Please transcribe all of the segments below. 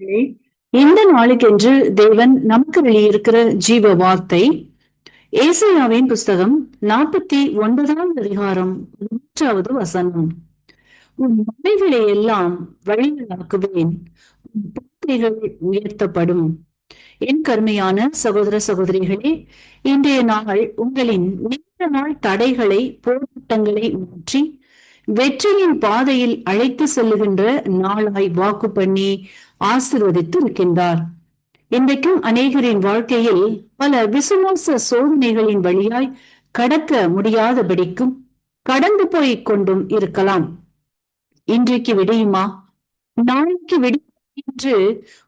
பிரியமானவர்களே, இந்த நாளுக்கென்று தேவன் நமக்கு வெளியிருக்கிற ஜீவ வார்த்தை ஏசாயாவின் புஸ்தகம் 49ஆம் அதிகாரம் 3வது வசனம். உன் மலைகளை எல்லாம் வழிகளாக்குவேன், உன் பாதைகள் உயர்த்தப்படும். என் கருமையான சகோதர சகோதரிகளே, இன்றைய நாள் உங்களின் நீண்ட நாள் தடைகளை போராட்டங்களை மாற்றி வெற்றியின் பாதையில் அழைத்து செல்லுகின்ற நாளாய் வாக்கு பண்ணி ஆசீர்வதித்து இருக்கின்றார். இன்றைக்கும் அநேகரின் வாழ்க்கையில் பல விசுவாச சோதனைகளின் வழியாய் கடக்க முடியாதபடிக்கும் கடந்து போய் கொண்டும் இருக்கலாம். இன்றைக்கு விடியுமா, நாளைக்கு விடியும் என்று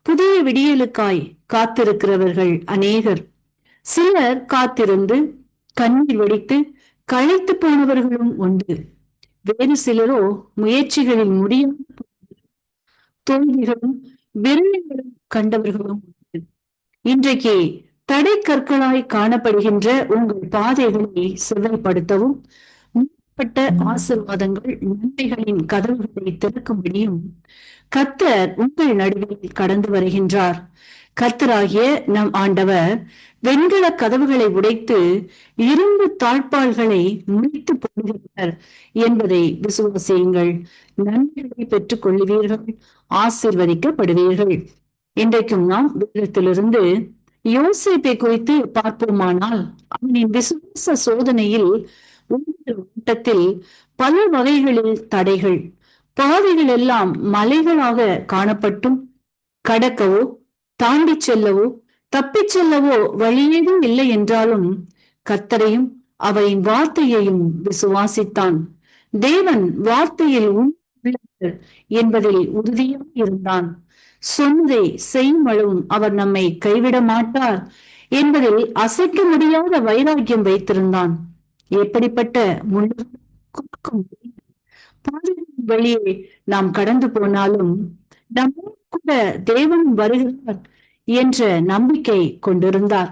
புதிய விடியலுக்காய் காத்திருக்கிறவர்கள் அநேகர். சிலர் காத்திருந்து கண்ணீர் வெடித்து களைத்து போனவர்களும் உண்டு. வேறு சிலரோ முயற்சிகளில் முடியும் தோல்விகளும் விரயங்களும் கண்டவர்களும் உண்டு. இன்றைக்கு தடை கற்களாய் காணப்படுகின்ற உங்கள் பாதைகளை செவ்வாய்ப்படுத்தவும் மூடப்பட்ட ஆசீர்வாதங்கள் நன்மைகளின் கதவுகளை திறக்கும்படியும் கர்த்தர் உங்கள் நடுவில் கடந்து வருகின்றார். கர்த்தராகிய நம் ஆண்டவர் வெண்கல கதவுகளை உடைத்து இரும்பு தாழ்பால்களை முடித்து போடுகிறார் என்பதை விசுவாசியுங்கள். நன்மைகளை பெற்றுக் கொள்ளுவீர்கள், ஆசீர்வதிக்கப்படுவீர்கள். இன்றைக்கும் நாம் வேதத்திலிருந்து யோசேப்பை குறித்து பார்ப்போமானால், அவனின் விசுவாச சோதனையில் ஓட்டத்தில் பல வகைகளில் தடைகள், பாதைகள் எல்லாம் மலைகளாக காணப்பட்டும் கடக்கவோ தாண்டி செல்லவோ தப்பிச் செல்லவோ வழியேதும் இல்லை என்றாலும் கர்த்தரையும் அவரின் வார்த்தையையும் விசுவாசித்தான். தேவன் வார்த்தையில் உள்ளவர் என்பதில் உறுதியாக இருந்தான். சொன்னதை செய்யும் அளவும் அவர் நம்மை கைவிட மாட்டார் என்பதில் அசைக்க முடியாத வைராக்கியம் வைத்திருந்தான். எப்படிப்பட்ட முள்ளுக்கும் வழியே நாம் கடந்து போனாலும் நம்ம கூட தேவன் வருகிறார் என்ற நம்பிக்கை கொண்டிருந்தார்.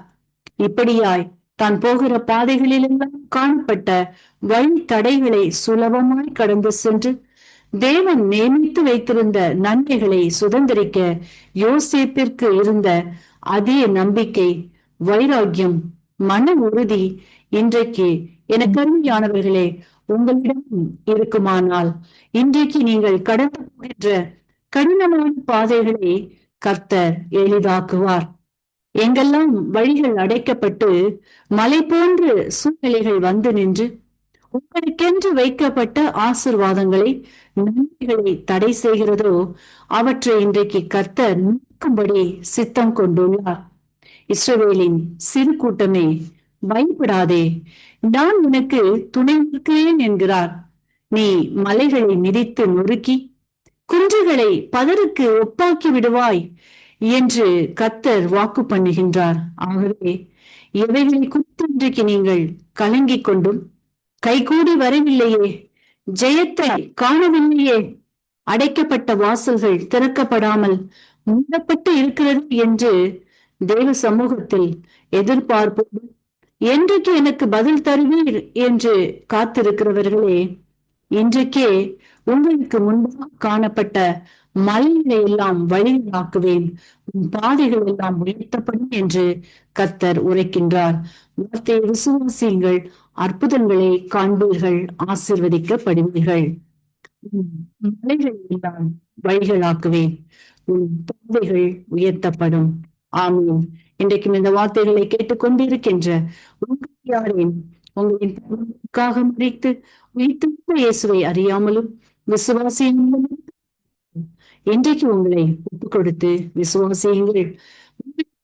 இப்படியாய் தான் போகிற பாதைகளிலெல்லாம் காணப்பட்ட வழி தடைகளை சுலபமாய் கடந்து சென்று தேவன் நியமித்து வைத்திருந்த நன்மைகளை சுதந்திரிக்க யோசேப்பிற்கு இருந்த அதே நம்பிக்கை, வைராக்கியம், மன உறுதி இன்றைக்கு எனக்கு அருமையானவர்களே உங்களிடம் இருக்குமானால், இன்றைக்கு நீங்கள் கடந்து போகின்ற கடினமான பாதைகளை கர்த்தர் எளிதாக்குவார். எங்கெல்லாம் வழிகள் அடைக்கப்பட்டு மலை போன்று சூழ்நிலைகள் வந்து நின்று உங்களுக்கென்று வைக்கப்பட்ட ஆசீர்வாதங்களை நன்மைகளை தடை செய்கிறதோ அவற்றை இன்றைக்கு கர்த்தர் நீக்கும்படி சித்தம் கொண்டுள்ளார். இஸ்ரவேலின் சிறு கூட்டமே, பயப்படாதே, நான் உனக்கு துணை நிற்கிறேன் என்கிறார். நீ மலைகளை மிதித்து நொறுக்கி குன்றுகளை பதருக்கு ஒப்பாக்கி விடுவாய் என்று கர்த்தர் வாக்கு பண்ணுகின்றார். ஆகவே எவைகளை குறித்து இன்றைக்கு நீங்கள் கலங்கிக் கொண்டும் கைகூடி வரவில்லையே, ஜெயத்தை காணவில்லையே, அடைக்கப்பட்ட வாசல்கள் திறக்கப்படாமல் மூடப்பட்டு இருக்கிறது என்று தேவ சமூகத்தில் எதிர்பார்ப்போடு என்றைக்கு எனக்கு பதில் தருவீர் என்று காத்திருக்கிறவர்களே, இன்றைக்கே உங்களுக்கு முன்பாக காணப்பட்ட மலைகளை எல்லாம் வழியாக்குவேன், உன் பாதைகள் எல்லாம் உயர்த்தப்படும் என்று கர்த்தர் உரைக்கின்றார். வார்த்தையை விசுவாசியுங்கள், அற்புதங்களை காண்பீர்கள், ஆசீர்வதிக்கப்படுவீர்கள். மலைகள் எல்லாம் வழிகளாக்குவேன், உன் பாதைகள் உயர்த்தப்படும். ஆமீன். இன்றைக்கும் இந்த வார்த்தைகளை கேட்டுக்கொண்டிருக்கின்ற உங்கள் யாரேன் உங்களின் பாவங்களுக்காக மரித்து உயிர்த்தெழுந்த இயேசுவை அறியாமலும் விசுவாசியும் இன்றைக்கு உங்களை ஒப்புக் கொடுத்து விசுவாசியுங்கள்.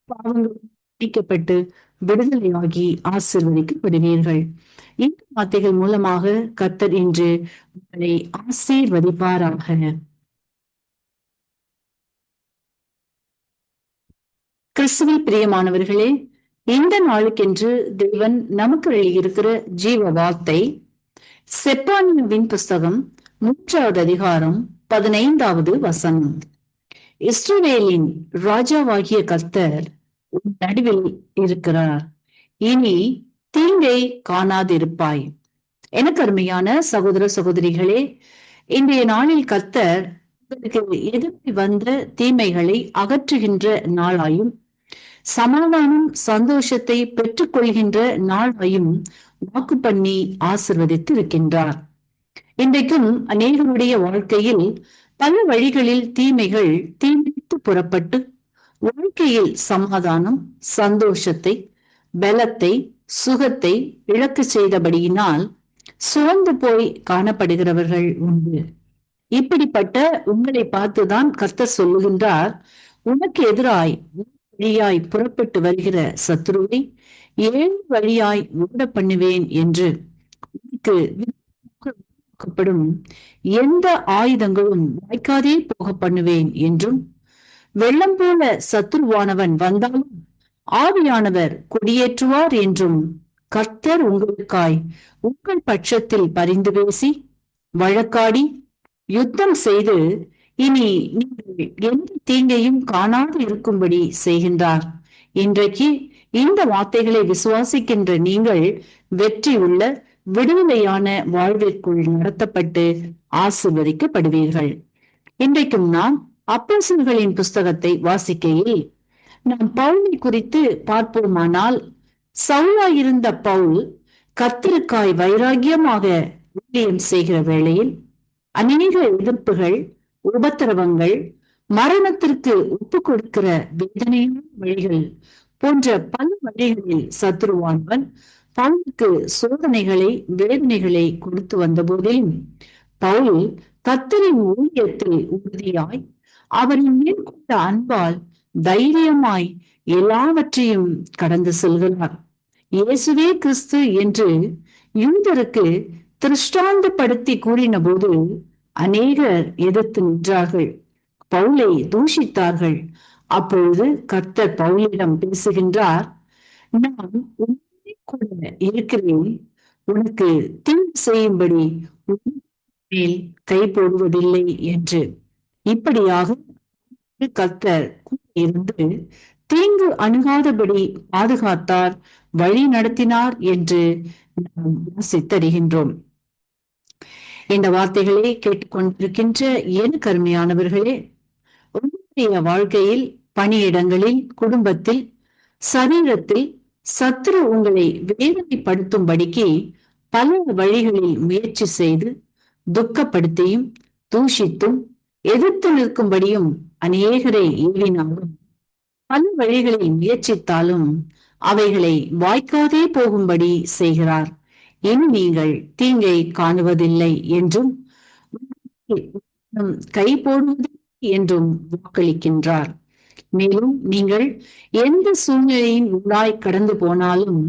பாவங்கள் நீக்கப்பட்டு விடுதலையாகி ஆசீர்வதிக்கப்படுவீர்கள். இந்த வார்த்தைகள் மூலமாக கர்த்தர் இன்று உங்களை ஆசீர்வதிப்பாராக. கிறிஸ்துவில் பிரியமானவர்களே, இந்த நாளுக்கென்று தேவன் நமக்கு எழுதியிருக்கிற ஜீவ வார்த்தை செப்பானியாவின் புஸ்தகம் 3வது அதிகாரம் 15வது வசனம். இஸ்ரவேலின் ராஜாவாகிய கர்த்தர் உன் நடுவில் இருக்கிறார், இனி தீங்கை காணாதிருப்பாய். எனக்கு அருமையான சகோதர சகோதரிகளே, இன்றைய நாளில் கர்த்தர் உங்களுக்கு எதிர்த்து வந்த தீமைகளை அகற்றுகின்ற நாளாயும் சமாதானம் சந்தோஷத்தை பெற்றுக்கொள்கின்ற நாளாயும் வாக்கு பண்ணி ஆசிர்வதித்து இருக்கின்றார். இன்றைக்கும் அநேகருடைய வாழ்க்கையில் பல வழிகளில் தீமைகள் தீமிதித்து புறப்பட்டு வாழ்க்கையில் சமாதானம் சந்தோஷத்தை பலத்தை சுகத்தை இழக்க செய்தபடியினால் சோர்ந்து போய் காணப்படுகிறவர்கள் உண்டு. இப்படிப்பட்ட உங்களை பார்த்துதான் கர்த்தர் சொல்லுகின்றார், உனக்கு எதிராய் வழியாய் புறப்பட்டு வருகிற சத்துருவை 7 வழியாய் ஓட பண்ணுவேன் என்று. உனக்கு எந்த ஆயுதங்களும் வாய்க்காதே போக பண்ணுவேன் என்றும், வெள்ளம் போல சத்துருவானவன் வந்தாலும் ஆவியானவர் கொடியேற்றுவார் என்றும் கர்த்தர் உங்களுக்காய் உங்கள் பட்சத்தில் பரிந்து பேசி வழக்காடி யுத்தம் செய்து இனி நீங்கள் எந்த தீங்கையும் காணாது இருக்கும்படி செய்கின்றார். இன்றைக்கு இந்த வார்த்தைகளை விசுவாசிக்கின்ற நீங்கள் வெற்றி உள்ள விடுதலையான வாழ்விற்குள் நடத்தப்பட்டு ஆசீர்வதிக்கப்படுவீர்கள். இன்றைக்கும் நாம் அப்போஸ்தலர்களின் புஸ்தகத்தை வாசிக்கையில் நாம் பவுலை குறித்து பார்ப்போமானால், சவுலாயிருந்த பவுல் கர்த்தருக்காய் வைராகியமாக ஊழியம் செய்கிற வேளையில் அநேக எதிர்ப்புகள் உபத்திரவங்கள் மரணத்திற்கு ஒப்பு கொடுக்கிற வேதனையான வழிகள் போன்ற பல வழிகளில் சத்துருவானவன் பவுலுக்கு சோதனைகளை வேதனைகளை கொடுத்து வந்த போதிலும் பவுல் கர்த்தரின் ஊழியத்தில் உறுதியாய் அவரின் மேல் கொண்ட அன்பால் தைரியமாய் எல்லாவற்றையும் கடந்து செல்கிறார். இயேசுவே கிறிஸ்து என்று யூதருக்கு திருஷ்டாந்தப்படுத்தி கூறின போது அநேகர் எதிர்த்து நின்றார்கள், பவுலை தூஷித்தார்கள். அப்பொழுது கர்த்தர் பவுலிடம் பேசுகின்றார், நான் உன்னோடே கூட இருக்கிறேன், உனக்கு தீங்கு செய்யும்படி மேல் கை போடுவதில்லை என்று. இப்படியாக கர்த்தர் இருந்து தீங்கு அணுகாதபடி பாதுகாத்தார், வழி நடத்தினார் என்று நாம் வாசித்தறிகின்றோம். இந்த வார்த்தைகளை கேட்டுக்கொண்டிருக்கின்ற என் கருமையானவர்களே, உங்களுடைய வாழ்க்கையில் பணியிடங்களில் குடும்பத்தில் சரீரத்தில் சத்துரு உங்களை வேதனைப்படுத்தும்படிக்கு பல வழிகளில் முயற்சி செய்து துக்கப்படுத்தியும் தூஷித்தும் எதிர்த்து நிற்கும்படியும் அநேகரை ஏவினாலும் பல வழிகளில் முயற்சித்தாலும் அவைகளை வாய்க்காதே போகும்படி செய்கிறார். இனி நீங்கள் தீங்கை காணுவதில்லை என்றும் கை போடுவதில்லை என்றும் வாக்களிக்கின்றார். மேலும் நீங்கள் எந்த சூழ்நிலையின் உள்ளாய் கடந்து போனாலும்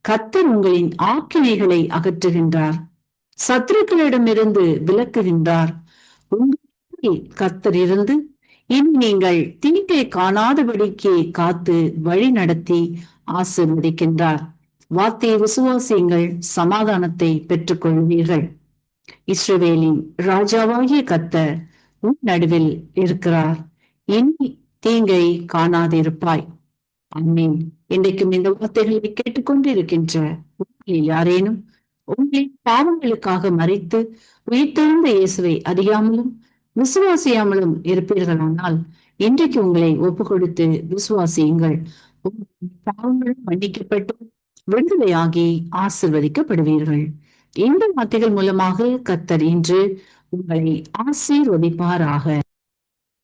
கர்த்தர் உங்களின் ஆக்கினைகளை அகற்றுகின்றார், சத்துருக்களிடமிருந்து விலக்குகின்றார். உங்களில் கர்த்தர் இருந்து இனி நீங்கள் தீங்கை காணாதபடிக்கு காத்து வழி நடத்தி ஆசீர்வதிக்கின்றார். வார்த்தையை விசுவாசியுங்கள், சமாதானத்தை பெற்றுக் கொள்வீர்கள். இஸ்ரவேலின் ராஜாவாகிய கர்த்தர் உன் நடுவில் இருக்கிறார், இனி தீங்கை காணாதிருப்பாய். ஆமீன். இன்றைக்கும் இந்த வார்த்தைகளை கேட்டுக்கொண்டு இருக்கின்ற உங்களில் யாரேனும் உங்களின் பாவங்களுக்காக மறித்து உயிர்த்தெழுந்த இயேசுவை அறியாமலும் விசுவாசியாமலும் இருப்பீர்களானால் இன்றைக்கு உங்களை ஒப்பு கொடுத்து விசுவாசியுங்கள். பாவங்களும் மன்னிக்கப்பட்டு விடுதலையாகி ஆசிர்வதிக்கப்படுவீர்கள். இந்த வார்த்தைகள் மூலமாக கர்த்தர் இன்று உங்களை ஆசீர்வதிப்பாராக.